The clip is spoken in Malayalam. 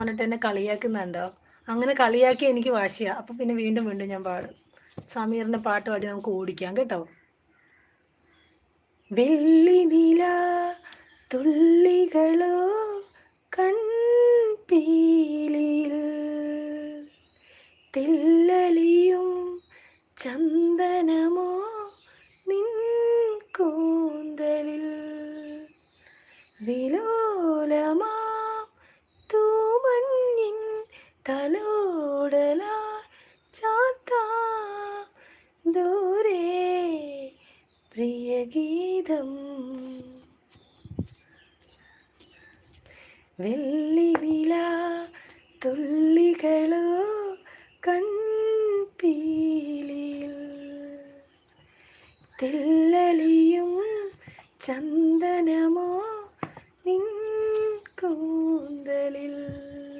പറഞ്ഞിട്ട് എന്നെ കളിയാക്കുന്നുണ്ടോ? അങ്ങനെ കളിയാക്കി എനിക്ക് വാശിയാ. അപ്പൊ പിന്നെ വീണ്ടും വീണ്ടും ഞാൻ പാടും. സമീറിന്റെ പാട്ട് പാടി നമുക്ക് ഓടിക്കാം കേട്ടോ. വെള്ളി നില തുള്ളികളോ കൺപീലിയിൽ തെല്ലലിയും ചന്ദനമോ നിൻ കൂന്തലിൽ വിലോലമാ തൂമഞ്ഞിൻ തലോടല ചാർത്താ ദൂരെ പ്രിയ